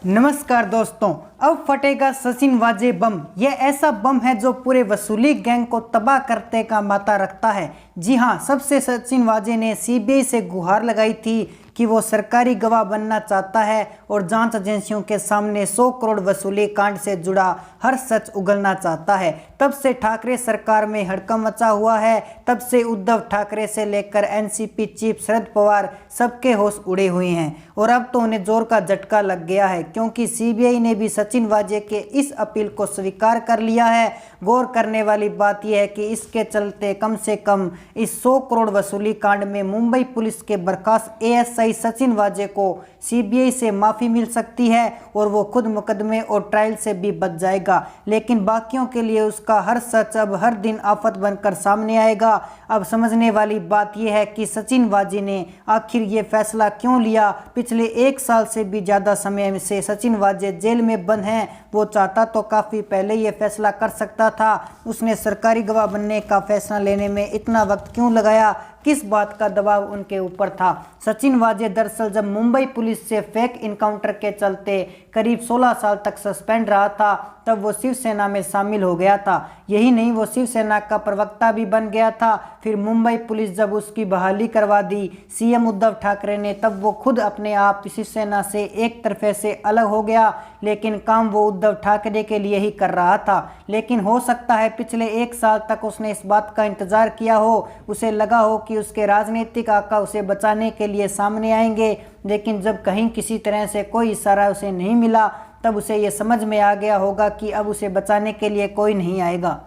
नमस्कार दोस्तों, अब फटेगा सचिन वाजे बम। यह ऐसा बम है जो पूरे वसूली गैंग को तबाह करने का माता रखता है। जी हां, सबसे सचिन वाजे ने सीबीआई से गुहार लगाई थी कि वो सरकारी गवाह बनना चाहता है और जांच एजेंसियों के सामने 100 करोड़ वसूली कांड से जुड़ा हर सच उगलना चाहता है। तब से ठाकरे सरकार में हड़कंप मचा हुआ है। तब से उद्धव ठाकरे से लेकर एनसीपी चीफ शरद पवार सबके होश उड़े हुए हैं और अब तो उन्हें जोर का झटका लग गया है, क्योंकि सीबीआई ने भी सचिन वाजे के इस अपील को स्वीकार कर लिया है। गौर करने वाली बात यह है कि इसके चलते कम से कम इस 100 करोड़ वसूली कांड में मुंबई पुलिस के बर्खास्त एएसआई सचिन वाजे को सीबीआई से माफी मिल सकती है और वो खुद मुकदमे और ट्रायल से भी बच जाएगा। लेकिन बाकियों के लिए उसका हर सच अब हर दिन आफत बनकर सामने आएगा। अब समझने वाली बात यह है कि सचिन वाजे ने आखिर ये फैसला क्यों लिया। पिछले 1 साल से भी ज़्यादा समय से सचिन वाजे जेल में बंद हैं। वो चाहता तो काफ़ी पहले ये फैसला कर सकता था। उसने सरकारी गवाह बनने का फैसला लेने में इतना वक्त क्यों लगाया? किस बात का दबाव उनके ऊपर था? सचिन वाजे दरअसल जब मुंबई पुलिस से फेक इनकाउंटर के चलते करीब 16 साल तक सस्पेंड रहा था, तब वो शिवसेना में शामिल हो गया था। यही नहीं, वो शिवसेना का प्रवक्ता भी बन गया था। फिर मुंबई पुलिस जब उसकी बहाली करवा दी सीएम उद्धव ठाकरे ने, तब वो खुद अपने आप शिवसेना से एक तरफे से अलग हो गया। लेकिन काम वो उद्धव ठाकरे के लिए ही कर रहा था। लेकिन हो सकता है पिछले 1 साल तक उसने इस बात का इंतजार किया हो। उसे लगा हो कि उसके राजनीतिक आका उसे बचाने के लिए सामने आएंगे, लेकिन जब कहीं किसी तरह से कोई इशारा उसे नहीं मिला, तब उसे ये समझ में आ गया होगा कि अब उसे बचाने के लिए कोई नहीं आएगा।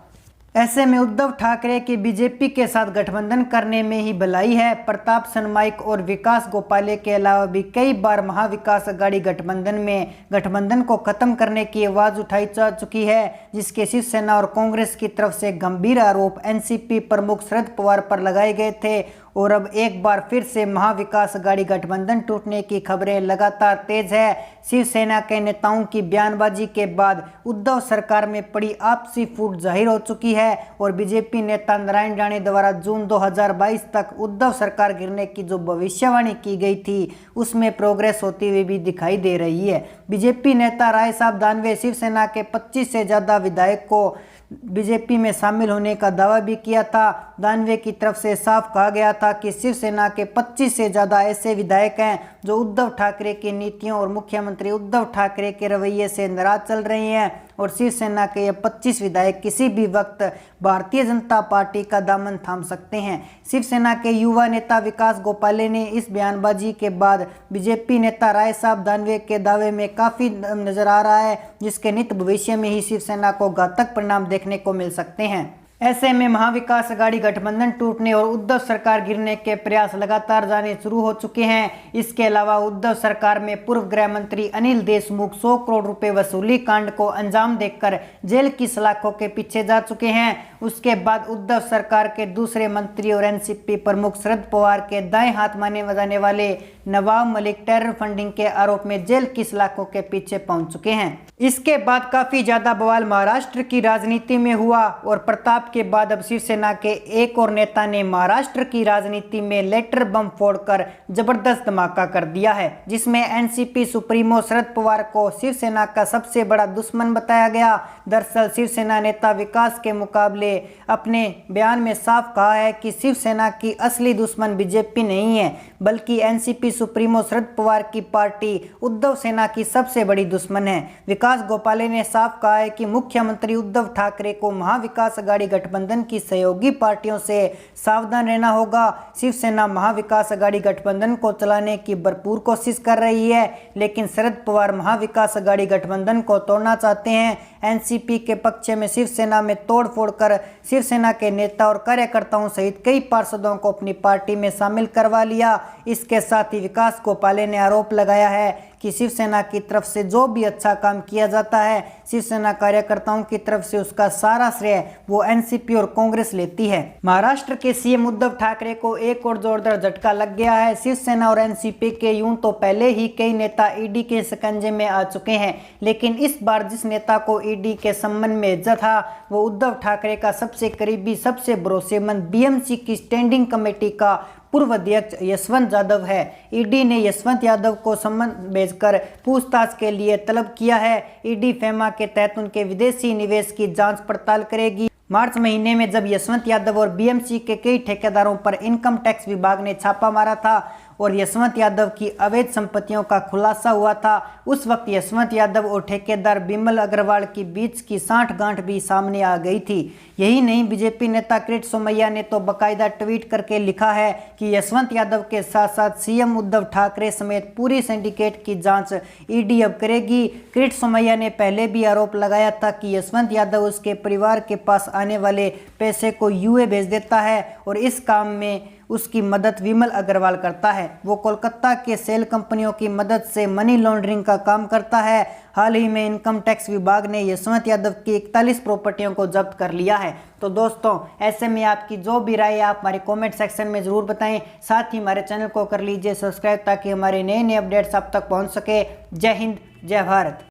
ऐसे में उद्धव ठाकरे की बीजेपी के साथ गठबंधन करने में ही भलाई है। प्रताप सनमाइक और विकास गोपाले के अलावा भी कई बार महाविकास अघाड़ी गठबंधन को खत्म करने की आवाज़ उठाई जा चुकी है, जिसके शिवसेना और कांग्रेस की तरफ से गंभीर आरोप एनसीपी प्रमुख शरद पवार पर लगाए गए थे। और अब एक बार फिर से महाविकास अघाड़ी गठबंधन टूटने की खबरें लगातार तेज है। शिवसेना के नेताओं की बयानबाजी के बाद उद्धव सरकार में पड़ी आपसी फूट जाहिर हो चुकी है और बीजेपी नेता नारायण राणे द्वारा जून 2022 तक उद्धव सरकार गिरने की जो भविष्यवाणी की गई थी, उसमें प्रोग्रेस होती हुई भी दिखाई दे रही है। बीजेपी नेता राय साहब दानवे शिवसेना के 25 से ज़्यादा विधायक को बीजेपी में शामिल होने का दावा भी किया था। दानवे की तरफ से साफ कहा गया था कि शिवसेना के 25 से ज़्यादा ऐसे विधायक हैं जो उद्धव ठाकरे की नीतियों और मुख्यमंत्री उद्धव ठाकरे के रवैये से नाराज चल रहे हैं और शिवसेना के ये 25 विधायक किसी भी वक्त भारतीय जनता पार्टी का दामन थाम सकते हैं। शिवसेना के युवा नेता विकास गोपाले ने इस बयानबाजी के बाद बीजेपी नेता राय साहब दानवे के दावे में काफ़ी नजर आ रहा है, जिसके नित भविष्य में ही शिवसेना को घातक परिणाम देखने को मिल सकते हैं। ऐसे में महाविकास अघाड़ी गठबंधन टूटने और उद्धव सरकार गिरने के प्रयास लगातार जाने शुरू हो चुके हैं। इसके अलावा उद्धव सरकार में पूर्व गृह मंत्री अनिल देशमुख 100 करोड़ रुपए वसूली कांड को अंजाम देकर जेल की सलाखों के पीछे जा चुके हैं। उसके बाद उद्धव सरकार के दूसरे मंत्री और एनसीपी प्रमुख शरद पवार के दाएं हाथ माने जाने वाले नवाब मलिक टेरर फंडिंग के आरोप में जेल की सलाखों के पीछे पहुंच चुके हैं। इसके बाद काफी ज्यादा बवाल महाराष्ट्र की राजनीति में हुआ और प्रताप के बाद अब शिवसेना के एक और नेता ने महाराष्ट्र की राजनीति में लेटर बम फोड़कर जबरदस्त धमाका कर दिया है, जिसमें एनसीपी सुप्रीमो शरद पवार को शिवसेना का सबसे बड़ा दुश्मन बताया गया। दरअसल शिवसेना नेता विकास के मुकाबले अपने बयान में साफ कहा है कि शिवसेना की असली दुश्मन बीजेपी नहीं है, बल्कि एनसीपी सुप्रीमो शरद पवार की पार्टी उद्धव सेना की सबसे बड़ी दुश्मन है। विकास गोपाले ने साफ कहा है कि मुख्यमंत्री उद्धव ठाकरे को महाविकास अघाड़ी गठबंधन की सहयोगी पार्टियों से सावधान रहना होगा। शिवसेना महाविकास अघाड़ी गठबंधन को चलाने की भरपूर कोशिश कर रही है, लेकिन शरद पवार महाविकास अघाड़ी गठबंधन को तोड़ना चाहते हैं। एनसीपी के पक्ष में शिवसेना में तोड़फोड़ कर शिवसेना के नेता और कार्यकर्ताओं सहित कई पार्षदों को अपनी पार्टी में शामिल करवा लिया। इसके साथ ही विकास गोपाले ने आरोप लगाया है कि शिवसेना की तरफ से जो भी अच्छा काम किया जाता है, शिवसेना कार्यकर्ताओं की तरफ से उसका सारा श्रेय वो एनसीपी और कांग्रेस लेती है। महाराष्ट्र के सीएम उद्धव ठाकरे को एक और जोरदार झटका लग गया है। शिवसेना और एनसीपी के यूं तो पहले ही कई नेता ईडी के शिकंजे में आ चुके हैं, लेकिन इस बार जिस नेता को ईडी के संबंध में इज्जत था वो उद्धव ठाकरे का सबसे करीबी, सबसे भरोसेमंद बीएमसी की स्टैंडिंग कमेटी का पूर्व अध्यक्ष यशवंत यादव है। ईडी ने यशवंत यादव को सम्मन भेजकर पूछताछ के लिए तलब किया है। ईडी फेमा के तहत उनके विदेशी निवेश की जांच पड़ताल करेगी। मार्च महीने में जब यशवंत यादव और बीएमसी के कई ठेकेदारों पर इनकम टैक्स विभाग ने छापा मारा था और यशवंत यादव की अवैध संपत्तियों का खुलासा हुआ था, उस वक्त यशवंत यादव और ठेकेदार बिमल अग्रवाल के बीच की सांठगांठ भी सामने आ गई थी। यही नहीं, बीजेपी नेता किरीट सोमैया ने तो बाकायदा ट्वीट करके लिखा है कि यशवंत यादव के साथ साथ सीएम उद्धव ठाकरे समेत पूरी सिंडिकेट की जांच ईडी अब करेगी। किरीट सोमैया ने पहले भी आरोप लगाया था कि यशवंत यादव उसके परिवार के पास आने वाले पैसे को यूए भेज देता है और इस काम में उसकी मदद विमल अग्रवाल करता है। वो कोलकाता के सेल कंपनियों की मदद से मनी लॉन्ड्रिंग का काम करता है। हाल ही में इनकम टैक्स विभाग ने यशवंत यादव की 41 प्रॉपर्टियों को जब्त कर लिया है। तो दोस्तों, ऐसे में आपकी जो भी राय है आप हमारे कमेंट सेक्शन में ज़रूर बताएं। साथ ही हमारे चैनल को कर लीजिए सब्सक्राइब ताकि हमारे नए अपडेट्स आप तक पहुंच सके। जय हिंद, जय भारत।